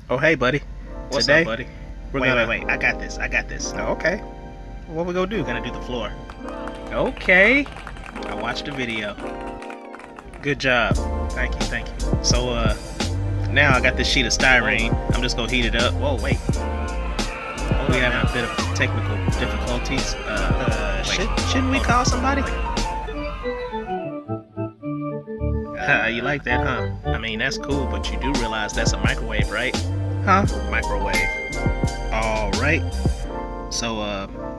Oh, hey, buddy. What's Today, up, buddy? We're Wait, gonna. wait, wait. I got this. Oh, okay. What we gonna do? We're gonna do the floor. Okay. I watched the video. Good job. Thank you, thank you. So, now I got this sheet of styrene. I'm just gonna heat it up. Whoa, wait. We having a bit of technical difficulties. Shouldn't we call somebody? You like that, huh? I mean, that's cool, but you do realize that's a microwave, right? Huh? Microwave. All right. So,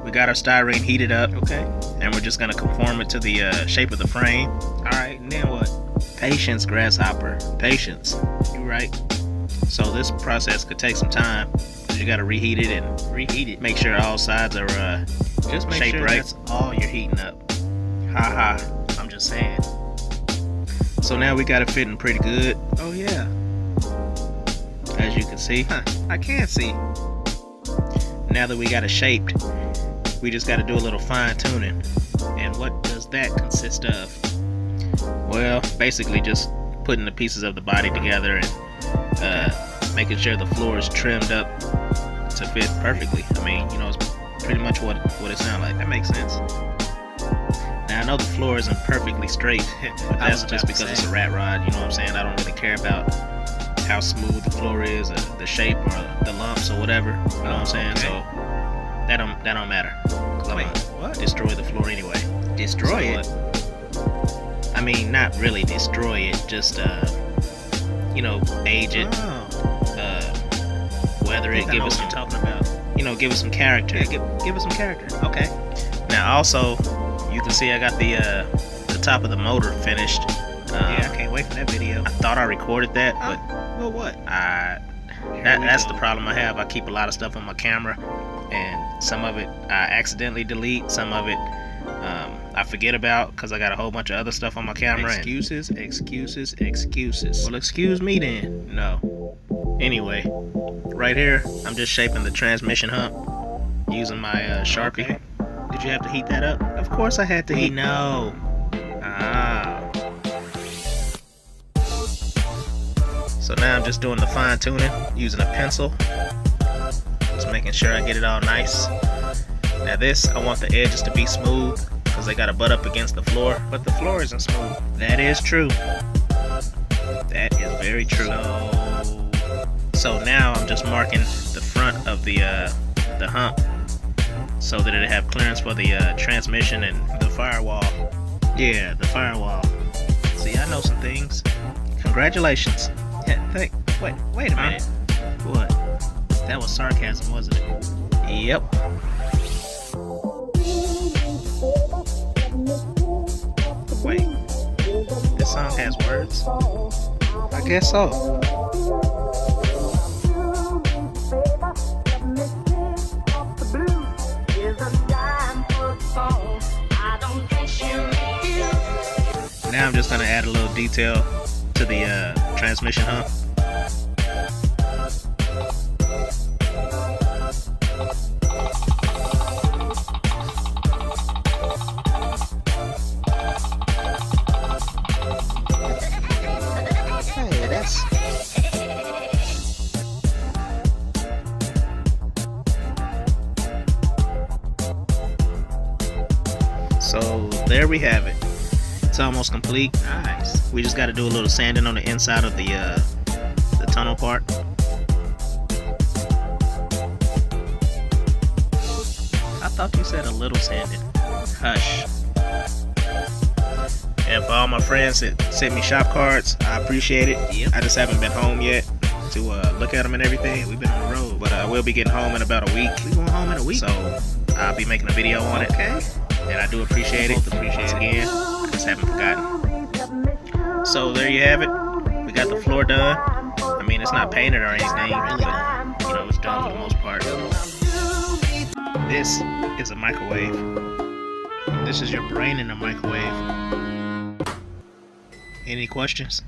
we got our styrene heated up. Okay. And we're just gonna conform it to the shape of the frame. All right, and then what? Patience, grasshopper. Patience. You right. So this process could take some time. You gotta reheat it and Reheat it. make sure all sides are Just make shaped sure right. that's all you're heating up. Ha ha. I'm just saying. So now we got it fitting pretty good, Oh yeah. as you can see. Huh. I can't see. Now that we got it shaped, we just gotta do a little fine tuning. And what does that consist of? Well, basically just putting the pieces of the body together and making sure the floor is trimmed up to fit perfectly. I mean, it's pretty much what it sounds like. That makes sense. Now I know the floor isn't perfectly straight, but I was that's about just to because say. it's a rat rod. You know what I'm saying? I don't really care about how smooth the floor is, or the shape, or the lumps, or whatever. You know what I'm saying? Okay. So that don't matter. 'Cause I'm Wait, gonna what? destroy the floor anyway. Destroy So it? I mean, not really destroy it, just age it, Oh. weather I it, think I give know it what some, you're talking about. give it some character. Yeah, give it some character. Okay. Now also, you can see I got the top of the motor finished. Yeah, I can't wait for that video. I thought I recorded that, but Well, what? that's go. the problem I have. I keep a lot of stuff on my camera, and some of it I accidentally delete. Some of it I forget about because I got a whole bunch of other stuff on my camera. Excuses. Well, excuse me then. No. Anyway, right here, I'm just shaping the transmission hump using my Sharpie. Okay. Did you have to heat that up? Of course I had to We heat. know. Ah. So now I'm just doing the fine tuning using a pencil. Just making sure I get it all nice. Now this, I want the edges to be smooth because they gotta butt up against the floor. But the floor isn't smooth. That is true. That is very true. So now I'm just marking the front of the hump so that it'll have clearance for the transmission and The firewall. yeah, the firewall. See, I know some things. Congratulations. Yeah, wait a minute. What? That was sarcasm, wasn't it? Yep. Wait. This song has words? I guess so. Now I'm just gonna add a little detail to the transmission hump. Hey, that's... So there we have it. It's almost complete. Nice. We just got to do a little sanding on the inside of the tunnel part. I thought you said a little sanded. Hush. And for all my friends that sent me shop cards, I appreciate it. Yep. I just haven't been home yet to look at them and everything. We've been on the road. But I will be getting home in about a week. We going home in a week. So I'll be making a video on it. Okay. And I do appreciate it. Both appreciate Once it. again, I just haven't forgotten. So there you have it. We got the floor done. I mean, it's not painted or anything, really, but it's done for the most part. This is a microwave. This is your brain in a microwave. Any questions?